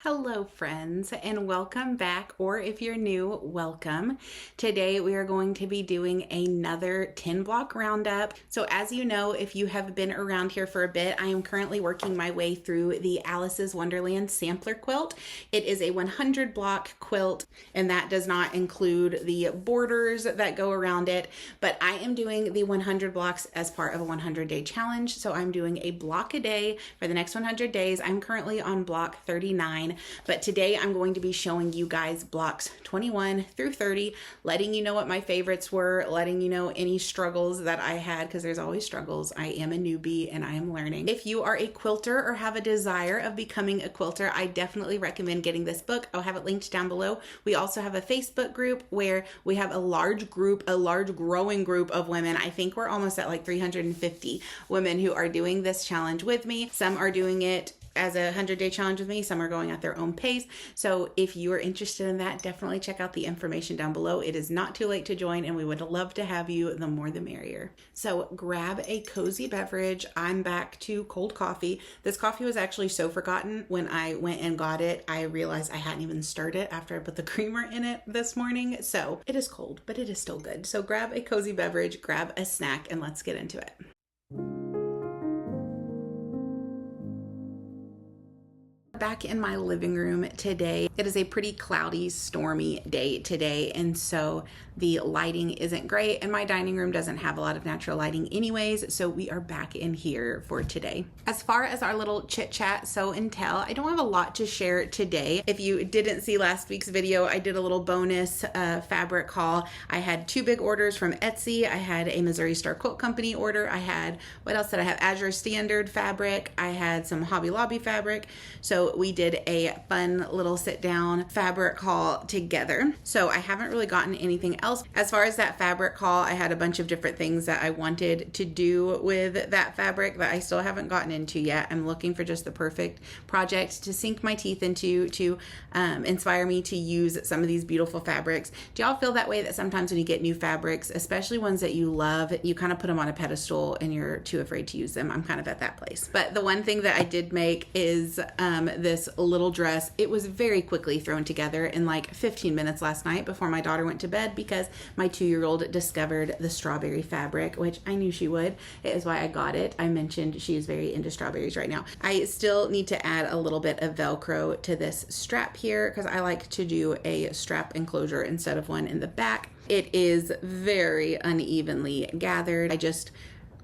Hello friends, and welcome back, or if you're new, welcome. Today we are going to be doing another 10 block roundup. So as you know, if you have been around here for a bit, I am currently working my way through the Alice's Wonderland sampler quilt. It is a 100 block quilt, and that does not include the borders that go around it, but I am doing the 100 blocks as part of a 100-day challenge. So I'm doing a block a day for the next 100 days. I'm currently on block 39. But today I'm going to be showing you guys blocks 21 through 30, letting you know what my favorites were, letting you know any struggles that I had, because there's always struggles. I am a newbie and I am learning. If you are a quilter or have a desire of becoming a quilter, I definitely recommend getting this book. I'll have it linked down below. We also have a Facebook group where we have a large growing group of women. I think we're almost at like 350 women who are doing this challenge with me. Some are doing it as a 100-day challenge with me. Some are going at their own pace. So if you are interested in that, definitely check out the information down below. It is not too late to join, and we would love to have you. The more the merrier. So grab a cozy beverage. I'm back to cold coffee. This coffee was actually so forgotten. When I went and got it, I realized I hadn't even stirred it after I put the creamer in it this morning. So it is cold, but it is still good. So grab a cozy beverage, grab a snack, and let's get into it. Back in my living room today. It is a pretty cloudy, stormy day today, and so the lighting isn't great, and my dining room doesn't have a lot of natural lighting anyways, so we are back in here for today. As far as our little chit chat, show and tell, I don't have a lot to share today. If you didn't see last week's video, I did a little bonus fabric haul. I had two big orders from Etsy. I had a Missouri Star Quilt Company order. I had, what else did I have? Azure Standard fabric. I had some Hobby Lobby fabric. So we did a fun little sit down fabric haul together. So I haven't really gotten anything else. As far as that fabric haul, I had a bunch of different things that I wanted to do with that fabric that I still haven't gotten into yet. I'm looking for just the perfect project to sink my teeth into, to inspire me to use some of these beautiful fabrics. Do y'all feel that way, that sometimes when you get new fabrics, especially ones that you love, you kind of put them on a pedestal and you're too afraid to use them? I'm kind of at that place. But the one thing that I did make is this little dress. It was very quickly thrown together in like 15 minutes last night before my daughter went to bed, because my 2-year-old discovered the strawberry fabric, which I knew she would. It is why I got it. I mentioned she is very into strawberries right now. I still need to add a little bit of Velcro to this strap here, because I like to do a strap enclosure instead of one in the back. It is very unevenly gathered. I just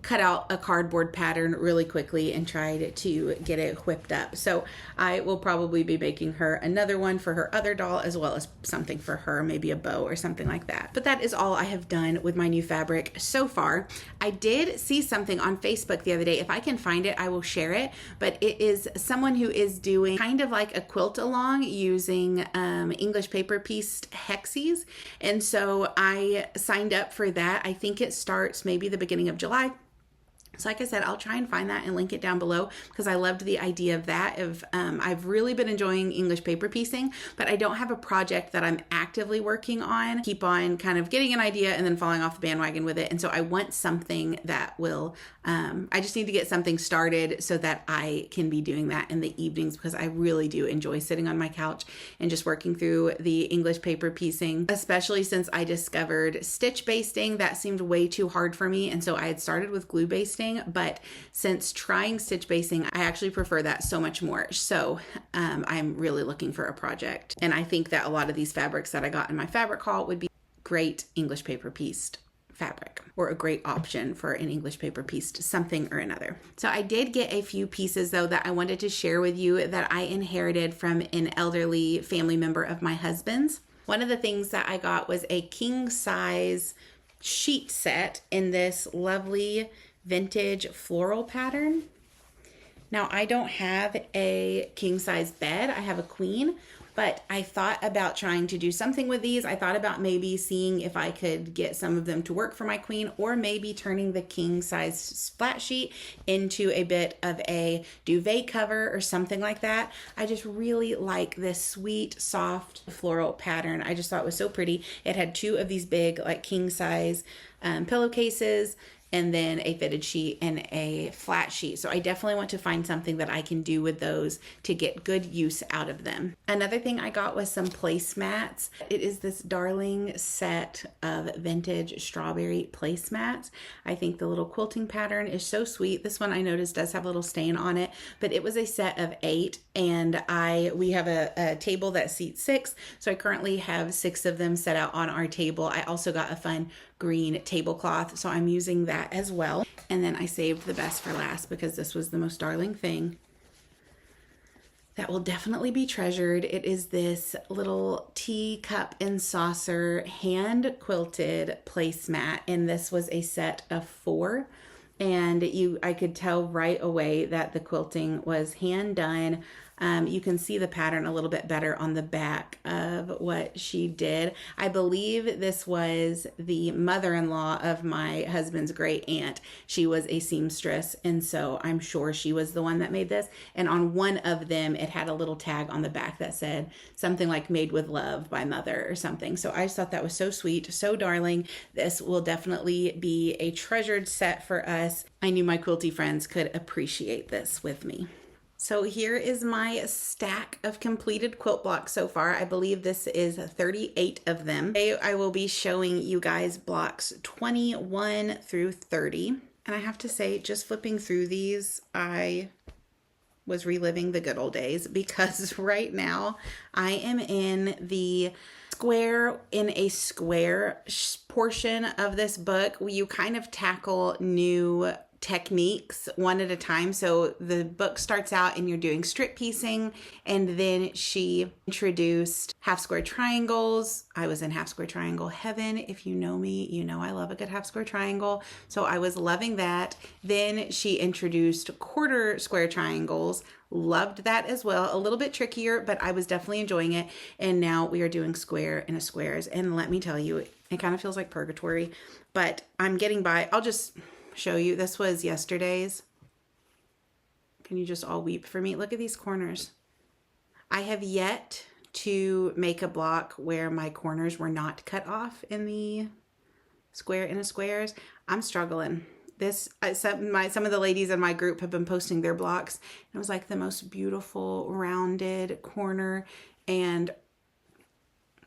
cut out a cardboard pattern really quickly and tried to get it whipped up. So I will probably be making her another one for her other doll, as well as something for her, maybe a bow or something like that. But that is all I have done with my new fabric so far. I did see something on Facebook the other day. If I can find it, I will share it. But it is someone who is doing kind of like a quilt along using English paper pieced hexes. And so I signed up for that. I think it starts maybe the beginning of July. So like I said, I'll try and find that and link it down below, because I loved the idea of that. I've really been enjoying English paper piecing, but I don't have a project that I'm actively working on. Keep on kind of getting an idea and then falling off the bandwagon with it. And so I want something that will, I just need to get something started so that I can be doing that in the evenings, because I really do enjoy sitting on my couch and just working through the English paper piecing, especially since I discovered stitch basting. That seemed way too hard for me. And so I had started with glue basting, but since trying stitch basting, I actually prefer that so much more. So I'm really looking for a project. And I think that a lot of these fabrics that I got in my fabric haul would be great English paper pieced fabric, or a great option for an English paper pieced something or another. So I did get a few pieces though that I wanted to share with you that I inherited from an elderly family member of my husband's. One of the things that I got was a king size sheet set in this lovely vintage floral pattern. Now I don't have a king size bed, I have a queen, but I thought about trying to do something with these. I thought about maybe seeing if I could get some of them to work for my queen, or maybe turning the king size flat sheet into a bit of a duvet cover or something like that. I just really like this sweet, soft floral pattern. I just thought it was so pretty. It had two of these big like king size pillowcases. and then a fitted sheet and a flat sheet. So I definitely want to find something that I can do with those to get good use out of them. Another thing I got was some placemats. It is this darling set of vintage strawberry placemats. I think the little quilting pattern is so sweet. This one I noticed does have a little stain on it, but it was a set of 8, and we have a table that seats 6, so I currently have 6 of them set out on our table. I also got a fun green tablecloth, so I'm using that as well. And then I saved the best for last because this was the most darling thing that will definitely be treasured. It is this little teacup and saucer hand quilted placemat, and this was a set of 4. And I could tell right away that the quilting was hand done. You can see the pattern a little bit better on the back of what she did. I believe this was the mother-in-law of my husband's great aunt. She was a seamstress, and so I'm sure she was the one that made this. And on one of them, it had a little tag on the back that said something like "Made with Love" by Mother or something. So I just thought that was so sweet, so darling. This will definitely be a treasured set for us. I knew my quilty friends could appreciate this with me. So here is my stack of completed quilt blocks so far. I believe this is 38 of them. Today I will be showing you guys blocks 21 through 30. And I have to say, just flipping through these, I was reliving the good old days, because right now I am in the square in a square portion of this book where you kind of tackle new techniques one at a time. So the book starts out and you're doing strip piecing, and then she introduced half square triangles. I was in half square triangle heaven. If you know me, you know I love a good half square triangle. So I was loving that. Then she introduced quarter square triangles. Loved that as well. A little bit trickier, but I was definitely enjoying it. And now we are doing square in a squares. And let me tell you, it kind of feels like purgatory, but I'm getting by. I'll just show you. This was yesterday's. Can you just all weep for me? Look at these corners. I have yet to make a block where my corners were not cut off in the square in a squares. I'm struggling. Some of the ladies in my group have been posting their blocks, and it was like the most beautiful rounded corner, and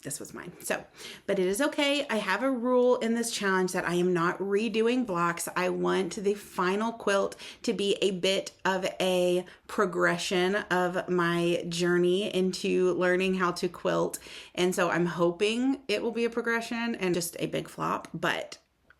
this was mine. So, but it is okay. I have a rule in this challenge that I am not redoing blocks. I want the final quilt to be a bit of a progression of my journey into learning how to quilt. And so I'm hoping it will be a progression and just a big flop, but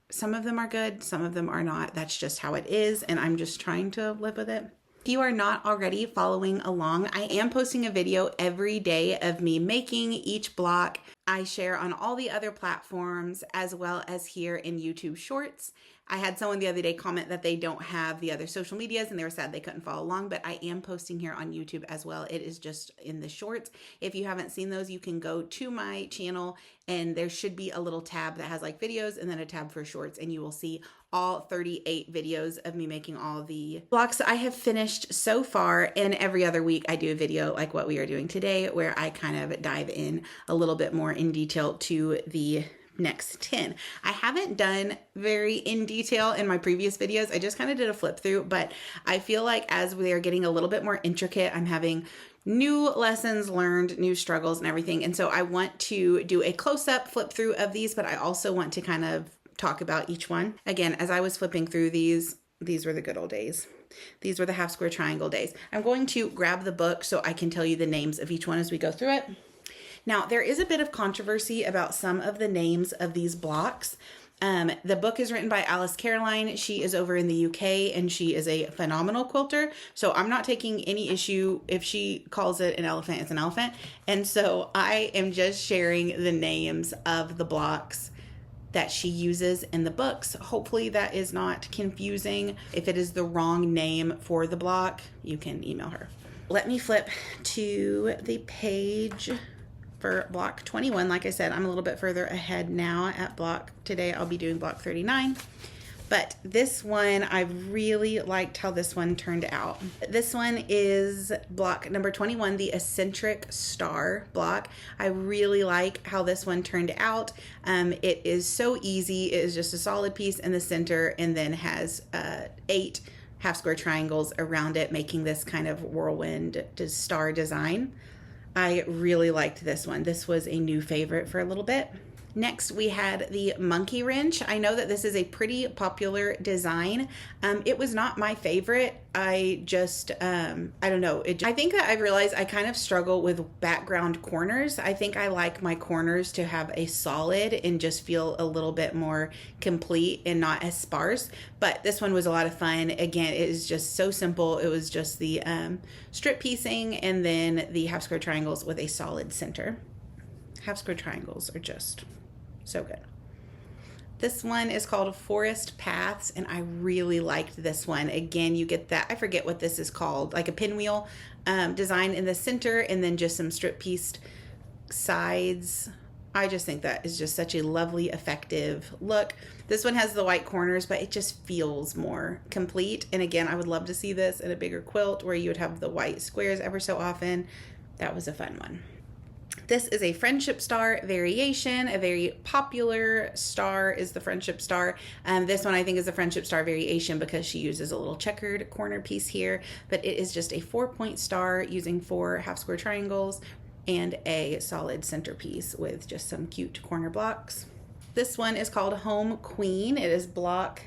some of them are good, some of them are not. That's just how it is, and I'm just trying to live with it. If you are not already following along, I am posting a video every day of me making each block. I share on all the other platforms as well as here in YouTube Shorts. I had someone the other day comment that they don't have the other social medias and they were sad they couldn't follow along, but I am posting here on YouTube as well. It is just in the shorts. If you haven't seen those, you can go to my channel and there should be a little tab that has like videos and then a tab for shorts, and you will see all 38 videos of me making all the blocks I have finished so far. And every other week I do a video like what we are doing today, where I kind of dive in a little bit more in detail to the next 10. I haven't done very in detail in my previous videos. I just kind of did a flip through, but I feel like as we are getting a little bit more intricate, I'm having new lessons learned, new struggles and everything. And so I want to do a close-up flip through of these, but I also want to kind of talk about each one. Again, as I was flipping through these were the good old days. These were the half square triangle days. I'm going to grab the book so I can tell you the names of each one as we go through it. Now, there is a bit of controversy about some of the names of these blocks. The book is written by Alice Caroline. She is over in the UK and she is a phenomenal quilter. So I'm not taking any issue if she calls it an elephant, it's an elephant. And so I am just sharing the names of the blocks that she uses in the books. Hopefully that is not confusing. If it is the wrong name for the block, you can email her. Let me flip to the page for block 21. Like I said, I'm a little bit further ahead now at block. Today I'll be doing block 39. But this one, I really liked how this one turned out. This one is block number 21, the eccentric star block. I really like how this one turned out. It is so easy. It is just a solid piece in the center and then has 8 half square triangles around it, making this kind of whirlwind star design. I really liked this one. This was a new favorite for a little bit. Next, we had the monkey wrench. I know that this is a pretty popular design. It was not my favorite. I just, I don't know. I think that I realized I kind of struggle with background corners. I think I like my corners to have a solid and just feel a little bit more complete and not as sparse. But this one was a lot of fun. Again, it is just so simple. It was just the strip piecing and then the half square triangles with a solid center. Half square triangles are just so good. This one is called Forest Paths, and I really liked this one. Again, you get that, I forget what this is called, like a pinwheel design in the center and then just some strip pieced sides. I just think that is just such a lovely, effective look. This one has the white corners, but it just feels more complete. And again, I would love to see this in a bigger quilt where you would have the white squares ever so often. That was a fun one. This is a friendship star variation. A very popular star is the friendship star. This one I think is a friendship star variation because she uses a little checkered corner piece here, but it is just a 4-point star using 4 half square triangles and a solid centerpiece with just some cute corner blocks. This one is called Home Queen. It is block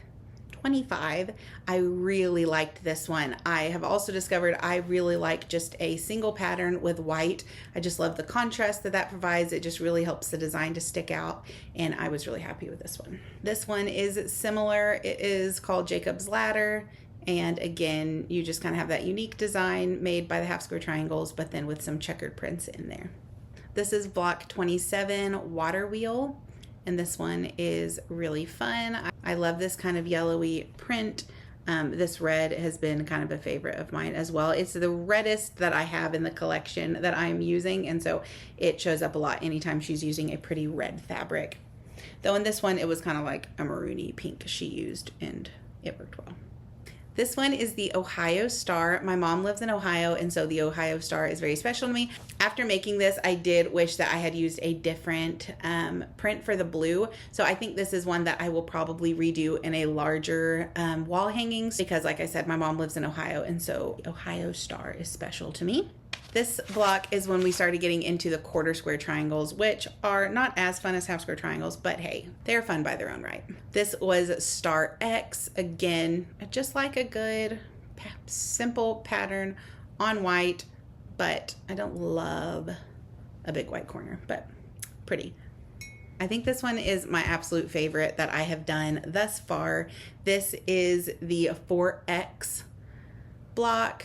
25. I really liked this one. I have also discovered I really like just a single pattern with white. I just love the contrast that that provides. It just really helps the design to stick out, and I was really happy with this one. This one is similar. It is called Jacob's Ladder, and again, you just kind of have that unique design made by the half square triangles, but then with some checkered prints in there. This is block 27, Water Wheel. And this one is really fun. I love this kind of yellowy print. This red has been kind of a favorite of mine as well. It's the reddest that I have in the collection that I'm using, and so it shows up a lot anytime she's using a pretty red fabric. Though in this one, it was kind of like a maroony pink she used, and it worked well. This one is the Ohio Star. My mom lives in Ohio, and so the Ohio Star is very special to me. After making this, I did wish that I had used a different print for the blue. So I think this is one that I will probably redo in a larger wall hangings because, like I said, my mom lives in Ohio, and so Ohio Star is special to me. This block is when we started getting into the quarter square triangles, which are not as fun as half square triangles, but hey, they're fun by their own right. This was Star X. Again, just like a good simple pattern on white, but I don't love a big white corner, but pretty. I think this one is my absolute favorite that I have done thus far. This is the 4X block.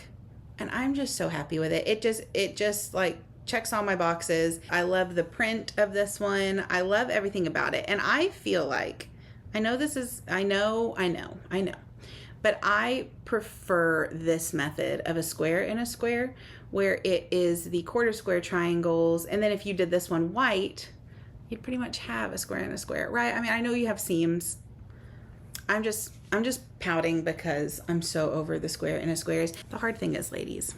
And I'm just so happy with it. It just like checks all my boxes. I love the print of this one. I love everything about it. And I feel like, I know, but I prefer this method of a square in a square where it is the quarter square triangles. And then if you did this one white, you'd pretty much have a square in a square, right? I mean, I know you have seams. I'm just pouting because I'm so over the square in a squares. The hard thing is, ladies,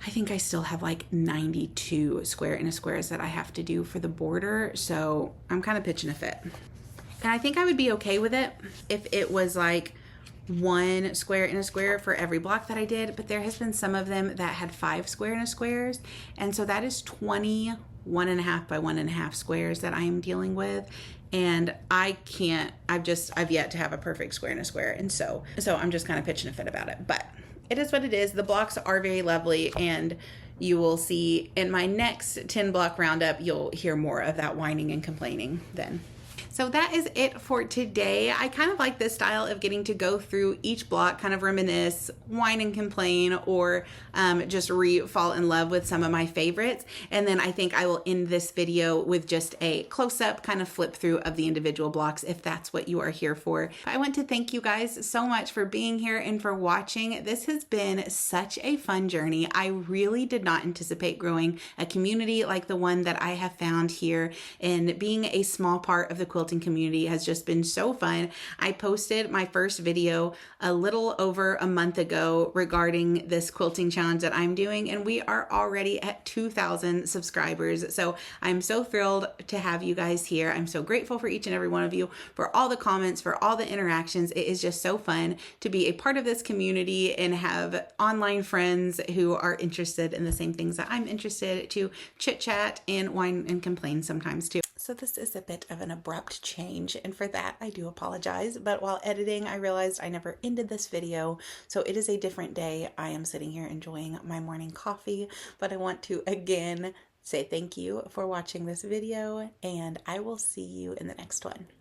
I think I still have like 92 square in a squares that I have to do for the border. So I'm kind of pitching a fit. And I think I would be okay with it if it was like 1 square in a square for every block that I did. But there has been some of them that had 5 square in a squares. And so that is 20 1.5 by 1.5 squares that I am dealing with. And I can't, I've yet to have a perfect square in a square. And so I'm just kind of pitching a fit about it, but it is what it is. The blocks are very lovely, and you will see in my next 10 block roundup, you'll hear more of that whining and complaining then. So that is it for today. I kind of like this style of getting to go through each block, kind of reminisce, whine and complain, or just fall in love with some of my favorites. And then I think I will end this video with just a close-up kind of flip through of the individual blocks if that's what you are here for. I want to thank you guys so much for being here and for watching. This has been such a fun journey. I really did not anticipate growing a community like the one that I have found here and being a small part of the quilting community has just been so fun. I posted my first video a little over a month ago regarding this quilting challenge that I'm doing, and we are already at 2,000 subscribers. So I'm so thrilled to have you guys here. I'm so grateful for each and every one of you, for all the comments, for all the interactions. It is just so fun to be a part of this community and have online friends who are interested in the same things that I'm interested to chit chat and whine and complain sometimes too. So this is a bit of an abrupt change, and for that I do apologize, but while editing I realized I never ended this video, so it is a different day. I am sitting here enjoying my morning coffee, but I want to again say thank you for watching this video, and I will see you in the next one.